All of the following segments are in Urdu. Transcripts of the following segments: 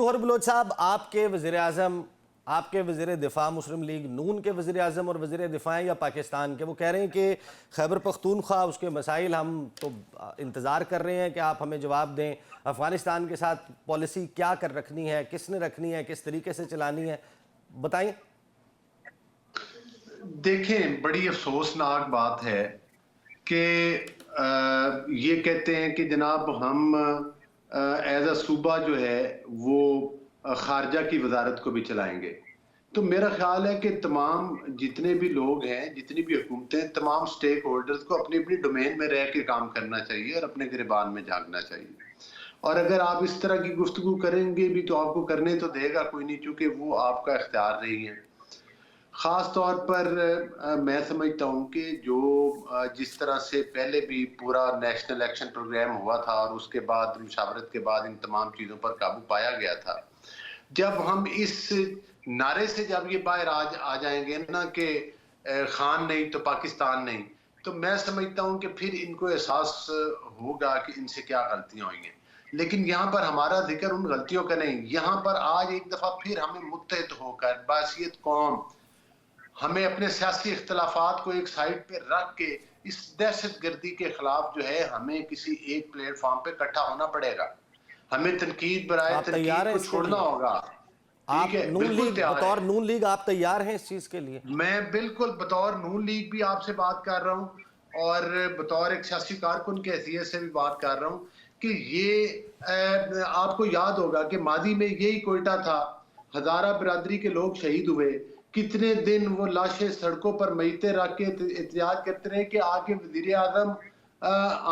گوہر بلوچ صاحب، آپ کے وزیر اعظم، آپ کے وزیر دفاع مسلم لیگ نون کے وزیر اعظم اور وزیر دفاع یا پاکستان کے، وہ کہہ رہے ہیں کہ خیبر پختونخوا اس کے مسائل ہم تو انتظار کر رہے ہیں کہ آپ ہمیں جواب دیں، افغانستان کے ساتھ پالیسی کیا کر رکھنی ہے، کس نے رکھنی ہے، کس طریقے سے چلانی ہے، بتائیں۔ دیکھیں، بڑی افسوسناک بات ہے کہ یہ کہتے ہیں کہ جناب ہم ایز اے صوبہ جو ہے وہ خارجہ کی وزارت کو بھی چلائیں گے۔ تو میرا خیال ہے کہ تمام جتنے بھی لوگ ہیں، جتنی بھی حکومتیں، تمام سٹیک ہولڈرز کو اپنی اپنی ڈومین میں رہ کے کام کرنا چاہیے اور اپنے گریبان میں جھانکنا چاہیے۔ اور اگر آپ اس طرح کی گفتگو کریں گے بھی تو آپ کو کرنے تو دے گا کوئی نہیں، چونکہ وہ آپ کا اختیار نہیں ہے۔ خاص طور پر میں سمجھتا ہوں کہ جو جس طرح سے پہلے بھی پورا نیشنل ایکشن پروگرام ہوا تھا اور اس کے بعد مشاورت کے بعد ان تمام چیزوں پر قابو پایا گیا تھا، جب ہم اس نعرے سے جب یہ باہر آ جائیں گے نا کہ خان نہیں تو پاکستان نہیں، تو میں سمجھتا ہوں کہ پھر ان کو احساس ہوگا کہ ان سے کیا غلطیاں ہوئی ہیں۔ لیکن یہاں پر ہمارا ذکر ان غلطیوں کا نہیں، یہاں پر آج ایک دفعہ پھر ہمیں متحد ہو کر بحیثیت قوم، ہمیں اپنے سیاسی اختلافات کو ایک سائیڈ پہ رکھ کے اس دہشت گردی کے خلاف جو ہے ہمیں کسی ایک پلیٹ فارم پہ اکٹھا ہونا پڑے گا۔ ہمیں تنقید برائے تنقید کو چھوڑنا ہوگا۔ ٹھیک ہے، بالکل تیار ہے۔ بطور نون لیگ آپ تیار ہیں اس چیز کے لیے؟ میں بالکل بطور نون لیگ بھی آپ سے بات کر رہا ہوں اور بطور ایک سیاسی کارکن کے حیثیت سے بھی بات کر رہا ہوں کہ یہ آپ کو یاد ہوگا کہ ماضی میں یہی کوئٹہ تھا، ہزارہ برادری کے لوگ شہید ہوئے، کتنے دن وہ لاشیں سڑکوں پر میتیں رکھ کے احتجاج کرتے رہے کہ آگے وزیر اعظم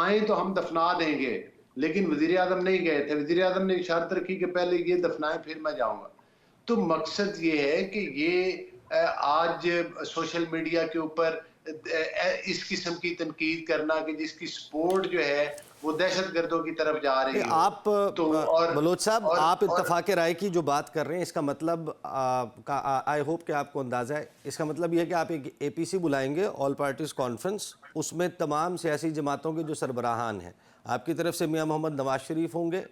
آئیں تو ہم دفنا دیں گے، لیکن وزیر اعظم نہیں گئے تھے۔ وزیر اعظم نے شرط رکھی کہ پہلے یہ دفنائیں پھر میں جاؤں گا۔ تو مقصد یہ ہے کہ یہ آج سوشل میڈیا کے اوپر اس قسم کی تنقید کرنا کہ جس کی سپورٹ جو ہے وہ دہشت گردوں کی طرف جا رہی ہو۔ آپ بلوچ صاحب، آپ اتفاق رائے کی جو بات کر رہے ہیں، اس کا مطلب آئی ہوپ کہ آپ کو اندازہ ہے، اس کا مطلب یہ ہے کہ آپ ایک اے پی سی بلائیں گے، آل پارٹیز کانفرنس، اس میں تمام سیاسی جماعتوں کے جو سربراہان ہیں، آپ کی طرف سے میاں محمد نواز شریف ہوں گے،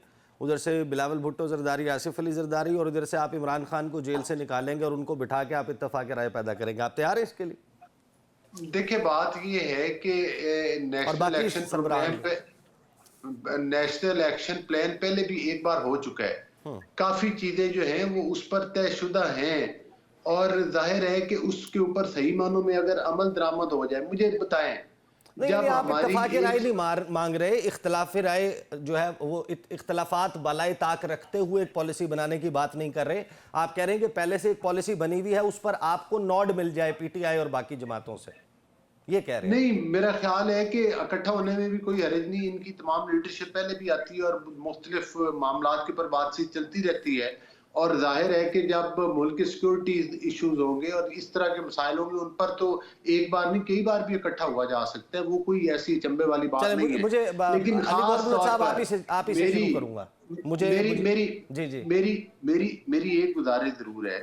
ادھر سے بلاول بھٹو زرداری، آصف علی زرداری، اور ادھر سے آپ عمران خان کو جیل سے نکالیں گے اور ان کو بٹھا کے آپ اتفاق رائے پیدا کریں گے۔ آپ تیار ہیں اس کے لیے؟ دیکھیں، بات یہ ہے کہ نیشنل ایکشن پروگرام پہ نیشنل ایکشن پلان پہلے بھی ایک بار ہو چکا ہے، کافی چیزیں جو ہیں وہ اس پر طے شدہ ہیں، اور ظاہر ہے کہ اس کے اوپر صحیح معنوں میں اگر عمل درآمد ہو جائے۔ مجھے بتائیں، نہیں، آپ اتفاق رائے نہیں مانگ رہے، اختلاف رائے جو ہے وہ اختلافات بالائے طاق رکھتے ہوئے ایک پالیسی بنانے کی بات نہیں کر رہے، آپ کہہ رہے ہیں کہ پہلے سے ایک پالیسی بنی ہوئی ہے، اس پر آپ کو نوڈ مل جائے پی ٹی آئی اور باقی جماعتوں سے، یہ کہہ رہے ہیں؟ نہیں، میرا خیال ہے کہ اکٹھا ہونے میں بھی کوئی حرج نہیں، ان کی تمام لیڈرشپ پہلے بھی آتی ہے اور مختلف معاملات کے پر بات چیت چلتی رہتی ہے، اور ظاہر ہے کہ جب ملک کے سیکورٹی ایشوز ہوں گے اور اس طرح کے مسائل ہوں گے، ان پر تو ایک بار نہیں کئی بار بھی اکٹھا ہوا جا سکتا ہے، وہ کوئی ایسی چمبے والی بات نہیں ہے۔ لیکن خاص طور پر میری ایک گزارش ضرور ہے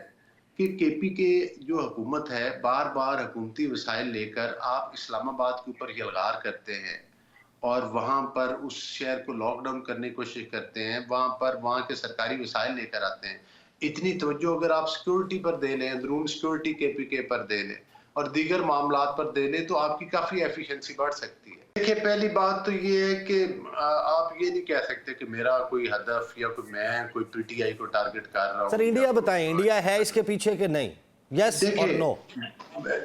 کہ کے پی کے جو حکومت ہے بار بار حکومتی وسائل لے کر آپ اسلام آباد کے اوپر یلغار کرتے ہیں اور وہاں پر اس شہر کو لاک ڈاؤن کرنے کی کوشش کرتے ہیں، وہاں کے سرکاری وسائل لے کر آتے ہیں۔ اتنی توجہ اگر آپ سیکورٹی پر دے لیں، اندرون سیکورٹی کے پی کے پر دے لیں اور دیگر معاملات پر دے لیں تو آپ کی کافی ایفیشنسی بڑھ سکتی ہے۔ دیکھیں، پہلی بات تو یہ ہے کہ آپ یہ نہیں کہہ سکتے کہ میرا کوئی ہدف یا میں کوئی پی ٹی آئی کو ٹارگٹ کر رہا ہوں۔ سر انڈیا بتائیں، انڈیا ہے اس کے پیچھے کہ نہیں؟ یس اور نو؟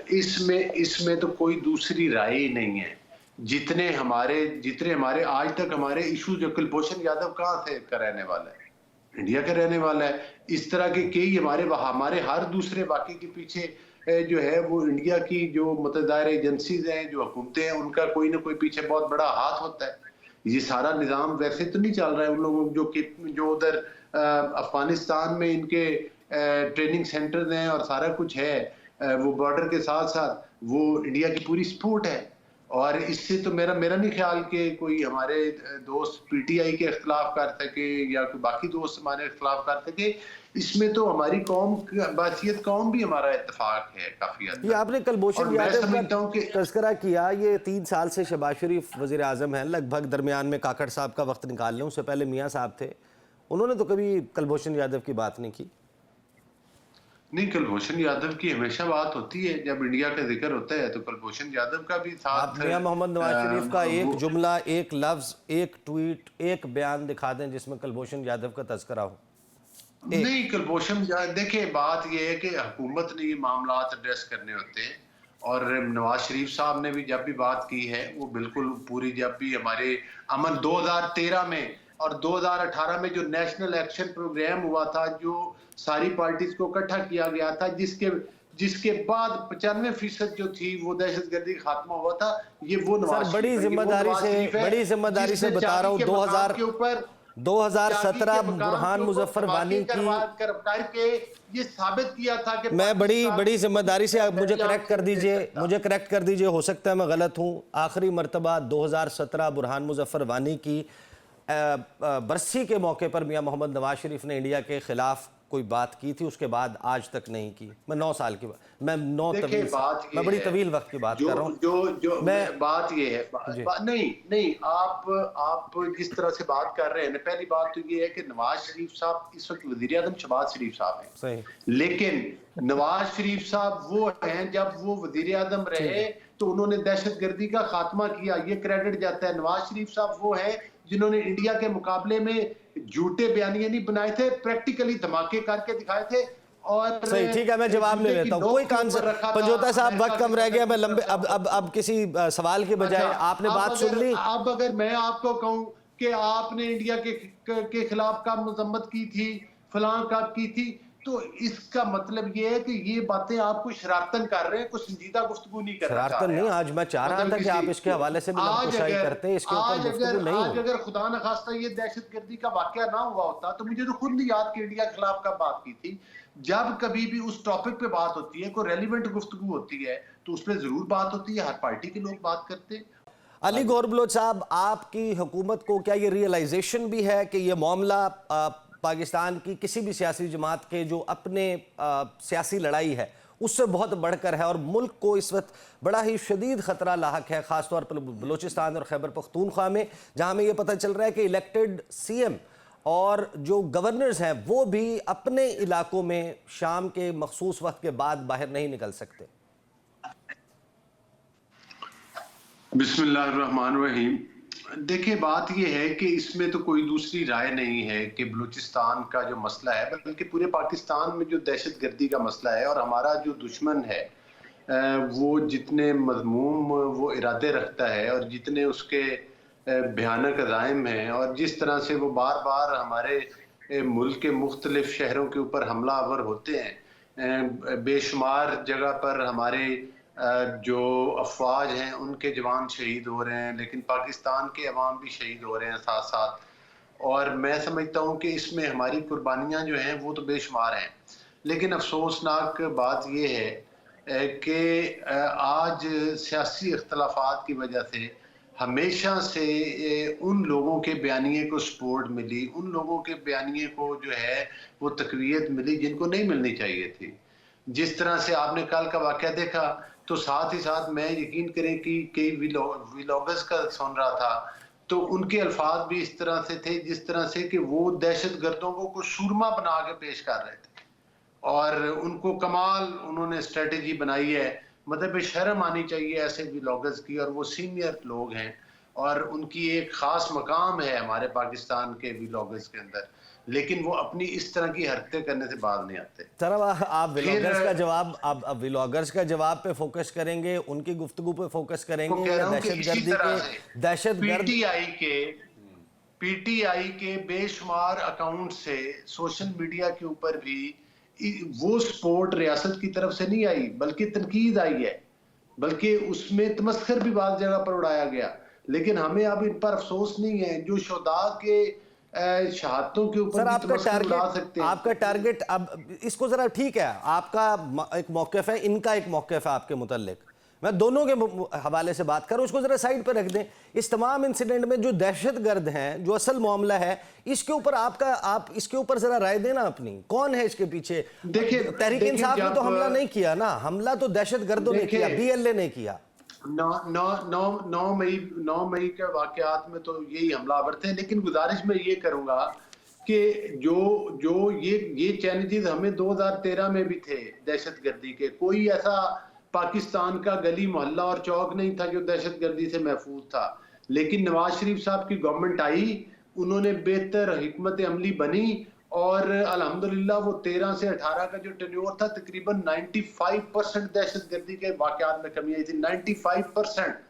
اس میں تو کوئی دوسری رائے ہی نہیں ہے۔ جتنے ہمارے آج تک ہمارے ایشو، جو کلبھوشن یادو کہاں سے کا رہنے والا ہے؟ انڈیا کا رہنے والا ہے۔ اس طرح کے کئی ہمارے ہر دوسرے واقعے کے پیچھے جو ہے وہ انڈیا کی جو متدائر ایجنسیز ہیں، جو حکومتیں ہیں، ان کا کوئی نہ کوئی پیچھے بہت بڑا ہاتھ ہوتا ہے۔ یہ سارا نظام ویسے تو نہیں چل رہا ہے۔ ان لوگوں جو ادھر افغانستان میں ان کے ٹریننگ سینٹرز ہیں اور سارا کچھ ہے، وہ بارڈر کے ساتھ ساتھ وہ انڈیا کی پوری سپورٹ ہے، اور اس سے تو میرا نہیں خیال کہ کوئی ہمارے دوست پی ٹی آئی کے اختلاف کر سکے یا کوئی باقی دوست ہمارے اختلاف کر سکے۔ اس میں تو ہماری قوم، بحیثیت قوم بھی ہمارا اتفاق ہے کافی حد تک۔ یہ آپ نے کلبھوشن یادو کا تذکرہ کیا، یہ 3 سال سے شہباز شریف وزیر اعظم ہیں، لگ بھگ درمیان میں کاکڑ صاحب کا وقت نکال لیں، اس سے پہلے میاں صاحب تھے، انہوں نے تو کبھی کلبھوشن یادو کی بات نہیں کی. نہیں، کلبھوشن یادو کی ہمیشہ بات ہوتی ہے، جب انڈیا کا ذکر ہوتا ہے تو کلبھوشن یادو کا بھی آپ ساتھ میاں محمد نواز شریف کا ایک وہ جملہ، ایک لفظ، ایک ٹویٹ، ایک بیان دکھا دیں جس میں کلبھوشن یادو کا تذکرہ ہو. نہیں، کلبھوشن دیکھیں بات یہ ہے کہ حکومت نے یہ معاملات ایڈریس کرنے ہوتے ہیں، اور نواز شریف صاحب نے بھی جب بھی بات کی ہے وہ بالکل پوری، جب بھی ہمارے امن 2013 میں اور 2018 میں جو نیشنل ایکشن پروگرام ہوا تھا، جو ساری پارٹیز کو اکٹھا کیا گیا تھا، جس کے بعد 95% جو تھی وہ دہشت گردی کا خاتمہ ہوا تھا، یہ وہ سر نواز بڑی شریف ہے، بڑی ذمہ داری جس سے نے بتا رہا چاندی ہوں، کے مقام کے اوپر 2017 برہان مظفر وانی کی، کر کے یہ ثابت کیا تھا کہ میں بڑی ذمہ داری سے، مجھے کریکٹ کر دیجئے، ہو سکتا ہے میں غلط ہوں. آخری مرتبہ 2017 برہان مظفر وانی کی برسی کے موقع پر میاں محمد نواز شریف نے انڈیا کے خلاف کوئی بات کی تھی، اس کے بعد آج تک نہیں کی. میں 9 سال کی میں بڑی طویل وقت کی بات کر رہا ہوں. جو بات یہ ہے، نہیں آپ جس طرح سے بات کر رہے ہیں، پہلی بات تو یہ ہے کہ نواز شریف صاحب اس وقت وزیر اعظم شہباز شریف صاحب ہیں، صحیح، لیکن نواز شریف صاحب وہ ہیں جب وہ وزیر اعظم رہے تو انہوں نے دہشت گردی کا خاتمہ کیا، یہ کریڈٹ جاتا ہے. نواز شریف صاحب وہ ہیں جنہوں نے انڈیا کے مقابلے میں جھوٹے بیانیے نہیں بنائے تھے، پریکٹیکلی دھماکے کر کے دکھائے تھے. اور صحیح، ٹھیک ہے، میں جواب لے لیتا ہوں. کوئی پنجوتا صاحب وقت کم رہ گیا، میں اب کسی سوال کے بجائے آپ نے بات سن لی. اب اگر میں آپ کو کہوں کہ آپ نے انڈیا کے خلاف کب مذمت کی تھی، فلاں کب کی تھی، تو اس کا مطلب یہ ہے کہ یہ باتیں آپ کو شرارتن کر رہے ہیں، کوئی سنجیدہ گفتگو نہیں کرنا چاہ رہے. شرارتن نہیں، آج میں چاہ رہا تھا کہ آپ اس کے حوالے سے بھی لمکشائی کرتے ہیں، اس کے اوپر گفتگو نہیں آج ہوئی. اگر خدا نخواستہ یہ دہشت گردی کا واقعہ نہ ہوا ہوتا تو مجھے تو خود نہیں یاد کہ انڈیا کے خلاف کب بات کی تھی. جب کبھی بھی اس ٹاپک پہ بات ہوتی ہے، کوئی ریلیونٹ گفتگو ہوتی ہے تو اس پہ ضرور بات ہوتی ہے، ہر پارٹی کے لوگ بات کرتے ہیں. علی گور بلوچ صاحب، آپ کی حکومت کو کیا یہ ریئلائزیشن بھی ہے کہ یہ معاملہ پاکستان کی کسی بھی سیاسی جماعت کے جو اپنے سیاسی لڑائی ہے اس سے بہت بڑھ کر ہے، اور ملک کو اس وقت بڑا ہی شدید خطرہ لاحق ہے، خاص طور پر بلوچستان اور خیبر پختونخوا میں، جہاں میں یہ پتہ چل رہا ہے کہ الیکٹڈ سی ایم اور جو گورنرز ہیں وہ بھی اپنے علاقوں میں شام کے مخصوص وقت کے بعد باہر نہیں نکل سکتے؟ بسم اللہ الرحمن الرحیم. دیکھیں بات یہ ہے کہ اس میں تو کوئی دوسری رائے نہیں ہے کہ بلوچستان کا جو مسئلہ ہے، بلکہ پورے پاکستان میں جو دہشت گردی کا مسئلہ ہے، اور ہمارا جو دشمن ہے وہ جتنے مذموم وہ ارادے رکھتا ہے اور جتنے اس کے بھیانک عزائم ہیں، اور جس طرح سے وہ بار بار ہمارے ملک کے مختلف شہروں کے اوپر حملہ آور ہوتے ہیں، بے شمار جگہ پر ہمارے جو افواج ہیں ان کے جوان شہید ہو رہے ہیں، لیکن پاکستان کے عوام بھی شہید ہو رہے ہیں ساتھ ساتھ. اور میں سمجھتا ہوں کہ اس میں ہماری قربانیاں جو ہیں وہ تو بے شمار ہیں، لیکن افسوسناک بات یہ ہے کہ آج سیاسی اختلافات کی وجہ سے ہمیشہ سے ان لوگوں کے بیانیے کو سپورٹ ملی، ان لوگوں کے بیانیے کو جو ہے وہ تقویت ملی جن کو نہیں ملنی چاہیے تھی. جس طرح سے آپ نے کل کا واقعہ دیکھا تو ساتھ ہی ساتھ میں یقین کریں کہ کئی ویلاگرز کا سن رہا تھا تو ان کے الفاظ بھی اس طرح سے تھے جس طرح سے کہ وہ دہشت گردوں کو کوئی سورما بنا کے پیش کر رہے تھے، اور ان کو کمال انہوں نے اسٹریٹجی بنائی ہے. مطلب شرم آنی چاہیے ایسے ویلاگرز کی، اور وہ سینئر لوگ ہیں اور ان کی ایک خاص مقام ہے ہمارے پاکستان کے ویلاگرز کے اندر، لیکن وہ اپنی اس طرح کی حرکتیں کرنے سے باز نہیں آتے. سر آپ ویلاگرز کا جواب پہ فوکس کریں گے، ان کی گفتگو پہ فوکس کریں گے، یا دہشت گردی کے پی ٹی آئی کے بے شمار اکاؤنٹ سے سوشل میڈیا کے اوپر بھی وہ سپورٹ ریاست کی طرف سے نہیں آئی بلکہ تنقید آئی ہے، بلکہ اس میں تمسخر بھی بعض جگہ پر اڑایا گیا. لیکن ہمیں اب ان پر افسوس نہیں ہے جو شہداء کے شہادتوں کے اوپر بھی تمسخر اڑا سکتے ہیں. آپ کا ٹارگٹ اب اس کو ذرا ٹھیک ہے، آپ کا ایک موقف ہے، ان کا ایک موقف ہے آپ کے متعلق، میں دونوں کے حوالے سے بات کروں، اس کو ذرا سائڈ پہ رکھ دیں. اس تمام انسیڈنٹ میں جو دہشت گرد ہیں، جو اصل معاملہ ہے، اس کے اوپر آپ اس کے اوپر ذرا رائے دینا اپنی، کون ہے اس کے پیچھے؟ تحریک انصاف نے تو حملہ نہیں کیا نا، حملہ تو دہشت گردوں نے کیا، بی ایل اے نے کیا. 9 مئی کے واقعات میں تو یہی حملہ آور تھے، لیکن گزارش میں یہ کروں گا کہ جو یہ چیلنجز ہمیں 2013 میں بھی تھے دہشت گردی کے. کوئی ایسا پاکستان کا گلی محلہ اور چوک نہیں تھا جو دہشت گردی سے محفوظ تھا. لیکن نواز شریف صاحب کی گورنمنٹ آئی, انہوں نے بہتر حکمت عملی بنی, اور الحمدللہ وہ 13 سے 18 کا جو ٹینیور تھا تقریباً 95% دہشت گردی کے واقعات میں کمی آئی تھی, 95%.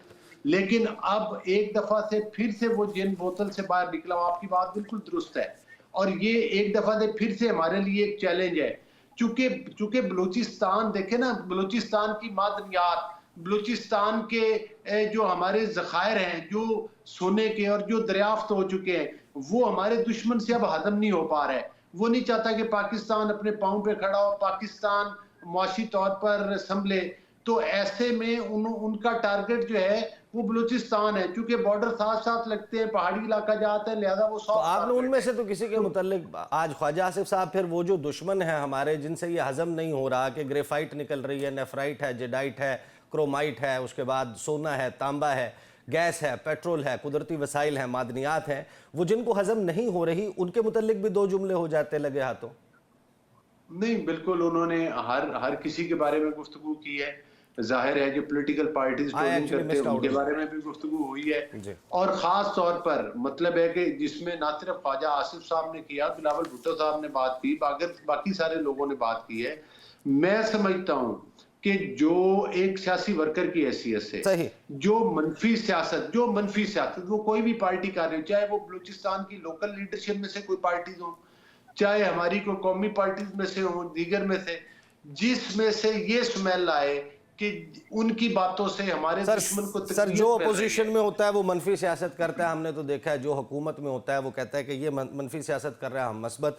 لیکن اب ایک دفعہ سے پھر سے وہ جن بوتل سے باہر نکلا. آپ کی بات بالکل درست ہے, اور یہ ایک دفعہ سے پھر سے ہمارے لیے ایک چیلنج ہے. چونکہ بلوچستان دیکھیں نا, بلوچستان کی معدنیات, بلوچستان کے جو ہمارے ذخائر ہیں, جو سونے کے اور جو دریافت ہو چکے ہیں, وہ ہمارے دشمن سے اب ہضم نہیں ہو پا رہے. وہ نہیں چاہتا کہ پاکستان اپنے پاؤں پہ کھڑا ہو, پاکستان معاشی طور پر سنبھلے. تو ایسے میں ان کا ٹارگٹ جو ہے وہ بلوچستان ہے, چونکہ بارڈر ساتھ ساتھ لگتے ہیں, پہاڑی علاقہ جاتا ہے, لہذا وہ تو آپ نے ان میں سے تو کسی کے متعلق آج خواجہ آصف صاحب پھر وہ جو دشمن ہیں ہمارے جن سے یہ ہضم نہیں ہو رہا, کہ گریفائٹ نکل رہی ہے, نیفرائٹ ہے, جیڈائٹ ہے, کرومائٹ ہے, اس کے بعد سونا ہے, تانبا ہے, گیس ہے, پیٹرول ہے, قدرتی وسائل ہیں, معدنیات ہیں, وہ جن کو ہضم نہیں ہو رہی, ان کے متعلق بھی 2 جملے ہو جاتے لگے ہاتھوں؟ نہیں, بالکل انہوں نے ہر کسی کے بارے میں گفتگو کی ہے. ظاہر ہے جو پولیٹیکل پارٹیز ٹولنگ کرتے ہیں ان کے بارے میں بھی گفتگو ہوئی ہے. اور خاص طور پر مطلب ہے کہ جس میں نہ صرف خواجہ آصف صاحب نے کیا, بلاول بھٹو صاحب نے بات کی, باقی سارے لوگوں نے بات کی ہے. میں سمجھتا ہوں کہ جو ایک سیاسی ورکر کی حیثیت سے جو منفی سیاست وہ کوئی بھی پارٹی کر رہی ہو, چاہے وہ بلوچستان کی لوکل لیڈرشپ میں سے کوئی پارٹیز ہوں, چاہے ہماری کوئی قومی پارٹیز میں سے ہوں, دیگر میں سے, جس میں سے یہ سمیل آئے کہ ان کی باتوں سے ہمارے دشمن کو سر جو اپوزیشن میں ہوتا ہے وہ منفی سیاست کرتا ہے, ہم نے تو دیکھا ہے, جو حکومت میں ہوتا ہے وہ کہتا ہے کہ یہ منفی سیاست کر رہا ہے, ہم مثبت.